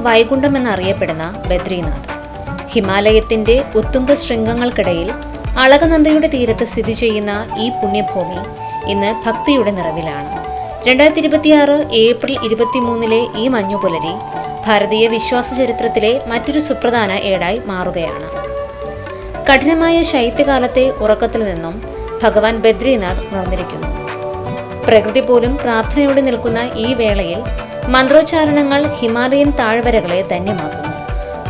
വൈകുണ്ഠം എന്നറിയപ്പെടുന്ന ബദ്രീനാഥ്. ഹിമാലയത്തിന്റെ ഉത്തുംഗ ശൃംഗങ്ങൾക്കിടയിൽ അളകനന്ദയുടെ തീരത്ത് സ്ഥിതി ചെയ്യുന്ന ഈ പുണ്യഭൂമി ഇന്ന് ഭക്തിയുടെ നിറവിലാണ്. 2026 ഏപ്രിൽ 23 ഈ മഞ്ഞുപുലരി ഭാരതീയ വിശ്വാസ ചരിത്രത്തിലെ മറ്റൊരു സുപ്രധാന ഏടായി മാറുകയാണ്. കഠിനമായ ശൈത്യകാലത്തെ ഉറക്കത്തിൽ നിന്നും ഭഗവാൻ ബദ്രീനാഥ് ഉണർന്നിരിക്കുന്നു. പ്രകൃതി പോലും പ്രാർത്ഥനയോടെ നിൽക്കുന്ന ഈ വേളയിൽ മന്ത്രോച്ചാരണങ്ങൾ ഹിമാലയൻ താഴ്വരകളെ ധന്യമാക്കുന്നു.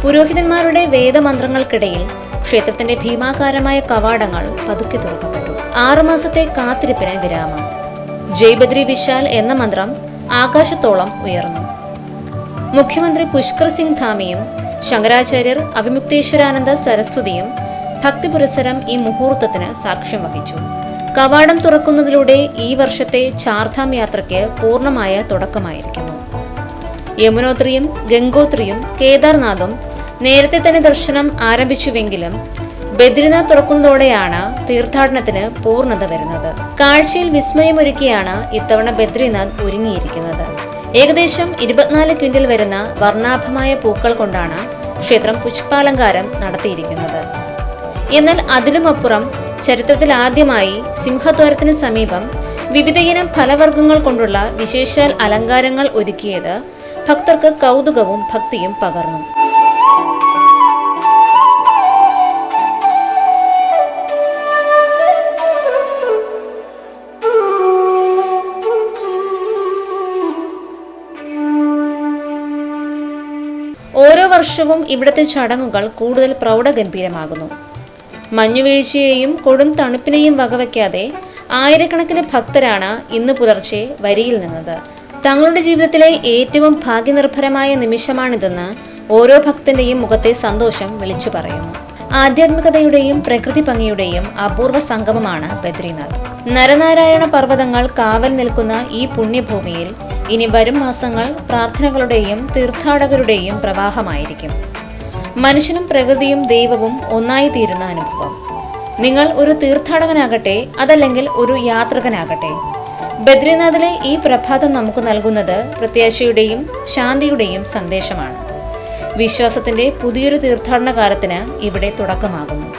പുരോഹിതന്മാരുടെ വേദമന്ത്രങ്ങൾക്കിടയിൽ ക്ഷേത്രത്തിന്റെ ഭീമാകാരമായ കവാടങ്ങൾ പതുക്കെ തുറക്കപ്പെട്ടു. 6 മാസത്തെ കാത്തിരിപ്പിന് വിരാമം. ജയ് ബദ്രി വിശാൽ എന്ന മന്ത്രം ആകാശത്തോളം ഉയർന്നു. മുഖ്യമന്ത്രി പുഷ്കർ സിംഗ് ധാമിയും ശങ്കരാചാര്യർ അവിമുക്തേശ്വരാനന്ദ സരസ്വതിയും ഭക്തിപുരസരം ഈ മുഹൂർത്തത്തിന് സാക്ഷ്യം വഹിച്ചു. കവാടം തുറക്കുന്നതിലൂടെ ഈ വർഷത്തെ ചാർധാം യാത്രയ്ക്ക് പൂർണ്ണമായ തുടക്കമായിരിക്കുന്നു. യമുനോത്രിയും ഗംഗോത്രിയും കേദാർനാഥും നേരത്തെ തന്നെ ദർശനം ആരംഭിച്ചുവെങ്കിലും ബദ്രിനാഥ് തുറക്കുന്നതോടെയാണ് തീർത്ഥാടനത്തിന് പൂർണ്ണത വരുന്നത്. കാഴ്ചയിൽ വിസ്മയമൊരുക്കിയാണ് ഇത്തവണ ബദ്രിനാഥ് ഒരുങ്ങിയിരിക്കുന്നത്. ഏകദേശം 24 ക്വിന്റൽ വരുന്ന വർണ്ണാഭമായ പൂക്കൾ കൊണ്ടാണ് ക്ഷേത്രം പുഷ്പാലങ്കാരം നടത്തിയിരിക്കുന്നത്. എന്നാൽ അതിലുമപ്പുറം ചരിത്രത്തിൽ ആദ്യമായി സിംഹദ്വാരത്തിന് സമീപം വിവിധയിനം ഫലവർഗ്ഗങ്ങൾ കൊണ്ടുള്ള വിശേഷാൽ അലങ്കാരങ്ങൾ ഒരുക്കിയത് ഭക്തർക്ക് കൗതുകവും ഭക്തിയും പകർന്നു. ഓരോ വർഷവും ഇവിടുത്തെ ചടങ്ങുകൾ കൂടുതൽ പ്രൗഢഗംഭീരമാകുന്നു. മഞ്ഞുവീഴ്ചയെയും കൊടും തണുപ്പിനെയും വകവയ്ക്കാതെ ആയിരക്കണക്കിന് ഭക്തരാണ് ഇന്ന് പുലർച്ചെ വരിയിൽ നിന്നത്. തങ്ങളുടെ ജീവിതത്തിലെ ഏറ്റവും ഭാഗ്യനിർഭരമായ നിമിഷമാണിതെന്ന് ഓരോ ഭക്തന്റെയും മുഖത്തെ സന്തോഷം വിളിച്ചു പറയുന്നു. ആധ്യാത്മികതയുടെയും പ്രകൃതി ഭംഗിയുടെയും അപൂർവ സംഗമമാണ് ബദ്രീനാഥ്. നരനാരായണ പർവ്വതങ്ങൾ കാവൽ നിൽക്കുന്ന ഈ പുണ്യഭൂമിയിൽ ഇനി വരും മാസങ്ങൾ പ്രാർത്ഥനകളുടെയും തീർത്ഥാടകരുടെയും പ്രവാഹമായിരിക്കും. മനുഷ്യനും പ്രകൃതിയും ദൈവവും ഒന്നായി തീരുന്ന അനുഭവം. നിങ്ങൾ ഒരു തീർത്ഥാടകനാകട്ടെ, അതല്ലെങ്കിൽ ഒരു യാത്രികനാകട്ടെ, ബദ്രീനാഥിലെ ഈ പ്രഭാതം നമുക്ക് നൽകുന്നത് പ്രത്യാശയുടെയും ശാന്തിയുടെയും സന്ദേശമാണ്. വിശ്വാസത്തിന്റെ പുതിയൊരു തീർത്ഥാടന കാലത്തിന് ഇവിടെ തുടക്കമാകുന്നു.